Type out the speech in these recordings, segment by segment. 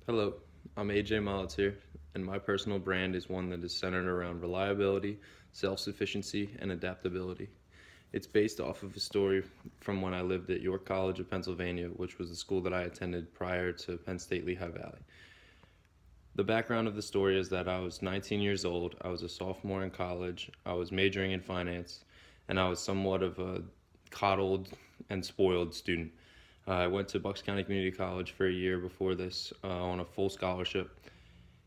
Hello, I'm AJ Molitier, and my personal brand is one that is centered around reliability, self sufficiency, and adaptability. It's based off of a story from when I lived at York College of Pennsylvania, which was the school that I attended prior to Penn State Lehigh Valley. The background of the story is that I was 19 years old, I was a sophomore in college, I was majoring in finance, and I was somewhat of a coddled and spoiled student. I went to Bucks County Community College for a year before this on a full scholarship,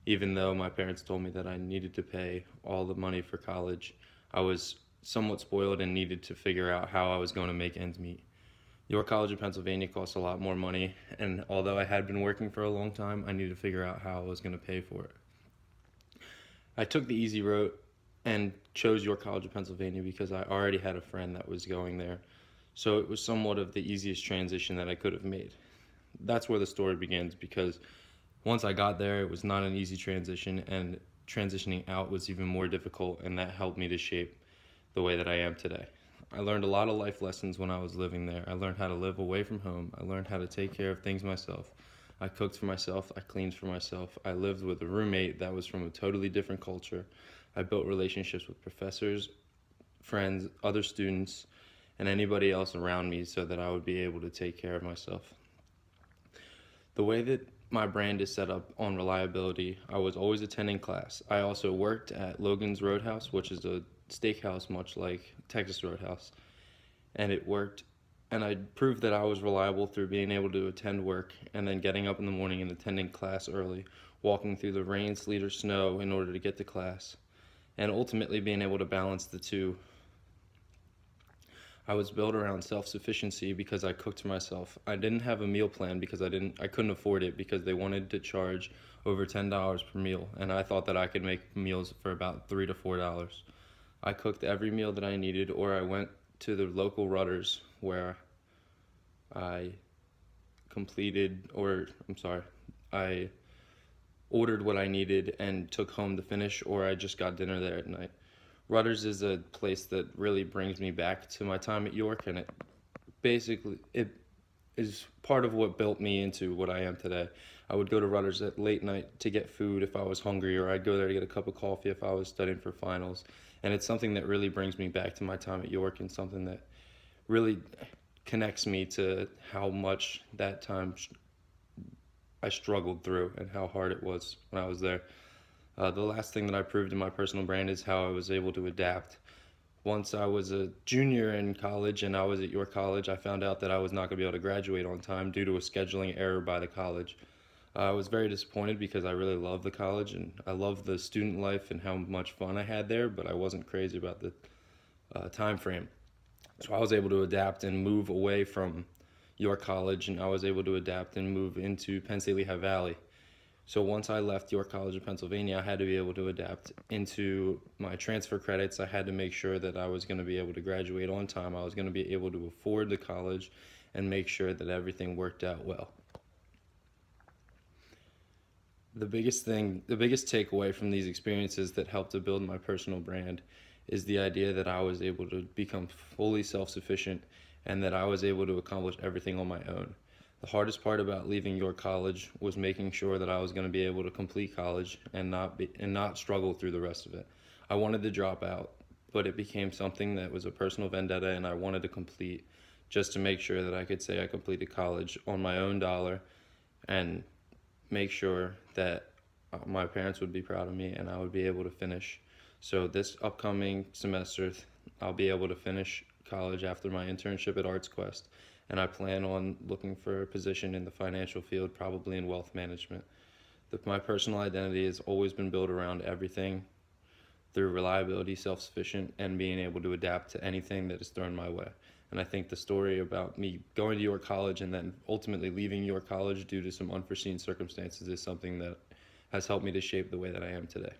even though my parents told me that I needed to pay all the money for college. I was somewhat spoiled and needed to figure out how I was going to make ends meet. York College of Pennsylvania costs a lot more money, and although I had been working for a long time, I needed to figure out how I was going to pay for it. I took the easy route and chose York College of Pennsylvania because I already had a friend that was going there. So it was somewhat of the easiest transition that I could have made. That's where the story begins because once I got there, it was not an easy transition, and transitioning out was even more difficult, and that helped me to shape the way that I am today. I learned a lot of life lessons when I was living there. I learned how to live away from home. I learned how to take care of things myself. I cooked for myself. I cleaned for myself. I lived with a roommate that was from a totally different culture. I built relationships with professors, friends, other students, and anybody else around me so that I would be able to take care of myself. The way that my brand is set up on reliability, I was always attending class. I also worked at Logan's Roadhouse, which is a steakhouse much like Texas Roadhouse, and it worked. And I proved that I was reliable through being able to attend work and then getting up in the morning and attending class early, walking through the rain, sleet, or snow in order to get to class, and ultimately being able to balance the two. I was built around self-sufficiency because I cooked for myself. I didn't have a meal plan because I couldn't afford it because they wanted to charge over $10 per meal, and I thought that I could make meals for about $3 to $4. I cooked every meal that I needed, or I went to the local Rudders where I I ordered what I needed and took home to finish, or I just got dinner there at night. Rudders is a place that really brings me back to my time at York, and it is part of what built me into what I am today. I would go to Rudders at late night to get food if I was hungry, or I'd go there to get a cup of coffee if I was studying for finals. And it's something that really brings me back to my time at York, and something that really connects me to how much that time I struggled through and how hard it was when I was there. The last thing that I proved in my personal brand is how I was able to adapt. Once I was a junior in college and I was at York College, I found out that I was not going to be able to graduate on time due to a scheduling error by the college. I was very disappointed because I really loved the college and I loved the student life and how much fun I had there, but I wasn't crazy about the time frame. So I was able to adapt and move away from York College, and I was able to adapt and move into Penn State Lehigh Valley. So once I left York College of Pennsylvania, I had to be able to adapt into my transfer credits. I had to make sure that I was going to be able to graduate on time. I was going to be able to afford the college and make sure that everything worked out well. The biggest takeaway from these experiences that helped to build my personal brand is the idea that I was able to become fully self-sufficient and that I was able to accomplish everything on my own. The hardest part about leaving York College was making sure that I was going to be able to complete college and not struggle through the rest of it. I wanted to drop out, but it became something that was a personal vendetta, and I wanted to complete just to make sure that I could say I completed college on my own dollar and make sure that my parents would be proud of me and I would be able to finish. So this upcoming semester, I'll be able to finish college after my internship at Arts Quest, and I plan on looking for a position in the financial field, probably in wealth management. My personal identity has always been built around everything through reliability, self-sufficient, and being able to adapt to anything that is thrown my way. And I think the story about me going to York College and then ultimately leaving York College due to some unforeseen circumstances is something that has helped me to shape the way that I am today.